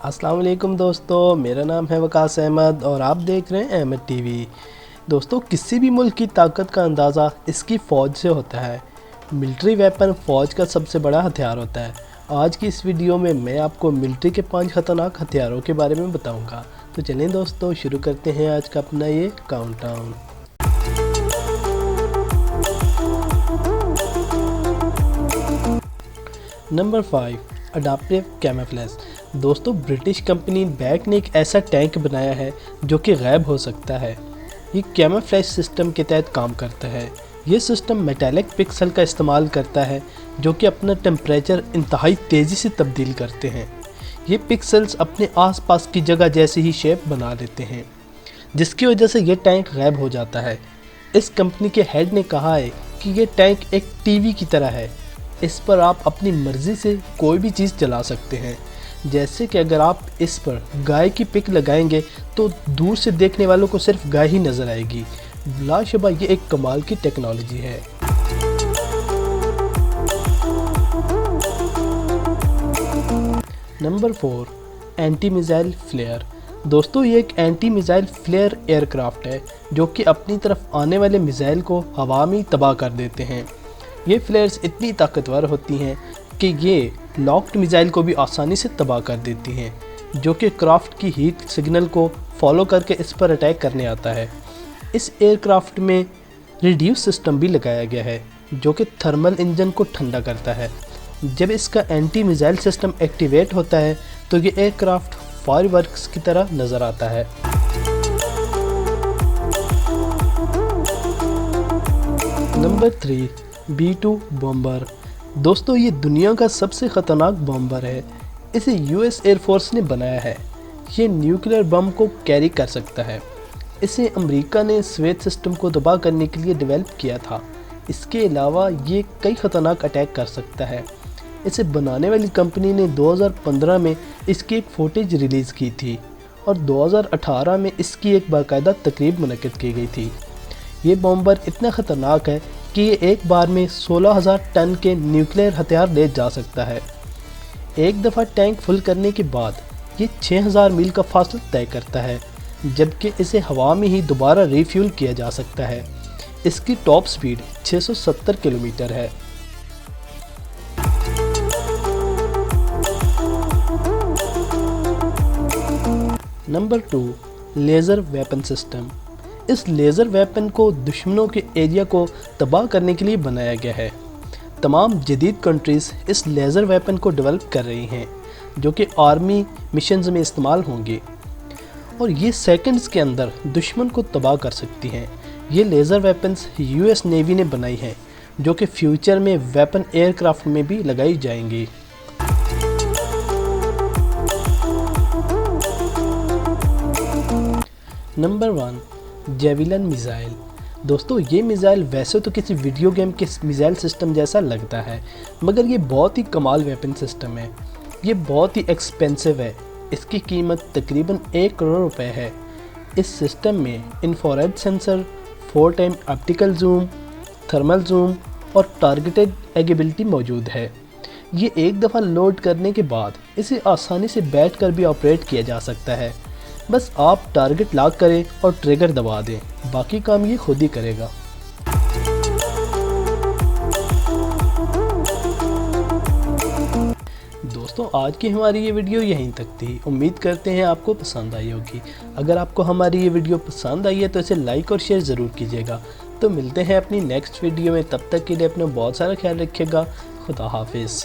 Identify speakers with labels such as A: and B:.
A: अस्सलाम वालेकुम दोस्तों, मेरा नाम है वकास अहमद और आप देख रहे हैं अहमद टीवी। दोस्तों, किसी भी मुल्क की ताकत का अंदाज़ा इसकी फ़ौज से होता है। मिलिट्री वेपन फ़ौज का सबसे बड़ा हथियार होता है। आज की इस वीडियो में मैं आपको मिलिट्री के 5 ख़तरनाक हथियारों के बारे में बताऊंगा। तो चलें दोस्तों, शुरू करते हैं आज का अपना ये काउंटडाउन। Number 5, adaptive camouflage. दोस्तों, ब्रिटिश कंपनी बैक ने एक ऐसा टैंक बनाया है जो कि गायब हो सकता है। ये कैमोफ्लेज सिस्टम के तहत काम करता है। ये सिस्टम मेटालिक पिक्सल का इस्तेमाल करता है जो कि अपना टेम्परेचर इंतहाई तेज़ी से तब्दील करते हैं। ये पिक्सल्स अपने आसपास की जगह जैसी ही शेप बना लेते हैं, जिसकी वजह से ये टैंक गायब हो जाता है। इस कंपनी के हेड ने कहा है कि ये टैंक एक टीवी की तरह है। इस पर आप अपनी मर्ज़ी से कोई भी चीज़ चला सकते हैं। जैसे कि अगर आप इस पर गाय की पिक लगाएंगे तो दूर से देखने वालों को सिर्फ गाय ही नज़र आएगी। लाशुबा ये एक कमाल की टेक्नोलॉजी है। Number 4, anti missile flare. दोस्तों, ये एक एंटी मिसाइल फ्लेयर एयरक्राफ्ट है जो कि अपनी तरफ आने वाले मिसाइल को हवा में तबाह कर देते हैं। ये फ्लेयर्स इतनी ताकतवर होती हैं कि ये लॉक्ड मिसाइल को भी आसानी से तबाह कर देती हैं, जो कि क्राफ्ट की हीट सिग्नल को फॉलो करके इस पर अटैक करने आता है। इस एयरक्राफ्ट में रिड्यूस सिस्टम भी लगाया गया है जो कि थर्मल इंजन को ठंडा करता है। जब इसका एंटी मिसाइल सिस्टम एक्टिवेट होता है तो ये एयरक्राफ्ट फायरवर्क्स की तरह नज़र आता है। Number 3, B-2 bomber. दोस्तों, ये दुनिया का सबसे ख़तरनाक बॉम्बर है। इसे US एयरफोर्स ने बनाया है। ये न्यूक्लियर बम को कैरी कर सकता है। इसे अमेरिका ने स्वेत सिस्टम को तबाह करने के लिए डेवलप किया था। इसके अलावा ये कई ख़तरनाक अटैक कर सकता है। इसे बनाने वाली कंपनी ने 2015 में इसकी एक फुटेज रिलीज़ की थी और 2018 में इसकी एक बाकायदा तकरीब मुनक्किद की गई थी। ये बॉम्बर इतना ख़तरनाक है कि ये एक बार में 16,000 टन के न्यूक्लियर हथियार ले जा सकता है। एक दफ़ा टैंक फुल करने के बाद ये 6,000 मील का फासला तय करता है, जबकि इसे हवा में ही दोबारा रिफ्यूल किया जा सकता है। इसकी टॉप स्पीड 670 किलोमीटर है। Number 2, laser weapon system. इस लेज़र वेपन को दुश्मनों के एरिया को तबाह करने के लिए बनाया गया है। तमाम जदीद कंट्रीज़ इस लेज़र वेपन को डेवलप कर रही हैं जो कि आर्मी मिशंस में इस्तेमाल होंगे और ये सेकंड्स के अंदर दुश्मन को तबाह कर सकती हैं। ये लेज़र वेपन्स US नेवी ने बनाई हैं जो कि फ्यूचर में वेपन एयरक्राफ्ट में भी लगाई जाएंगी। Number 1, javelin missile. दोस्तों, ये मिसाइल वैसे तो किसी वीडियो गेम के मिसाइल सिस्टम जैसा लगता है, मगर ये बहुत ही कमाल वेपन सिस्टम है। ये बहुत ही एक्सपेंसिव है। इसकी कीमत तकरीबन 1 करोड़ रुपए है। इस सिस्टम में infrared sensor, 4 time optical zoom, thermal zoom और टारगेटेड एगिबिलिटी मौजूद है। ये एक दफ़ा लोड करने के बाद इसे आसानी से बैठकर भी ऑपरेट किया जा सकता है। बस आप टारगेट लॉक करें और ट्रिगर दबा दें, बाकी काम ये खुद ही करेगा। दोस्तों, आज की हमारी ये वीडियो यहीं तक थी। उम्मीद करते हैं आपको पसंद आई होगी। अगर आपको हमारी ये वीडियो पसंद आई है तो इसे लाइक और शेयर ज़रूर कीजिएगा। तो मिलते हैं अपनी नेक्स्ट वीडियो में। तब तक के लिए अपना बहुत सारा ख्याल रखिएगा। खुदा हाफिज़।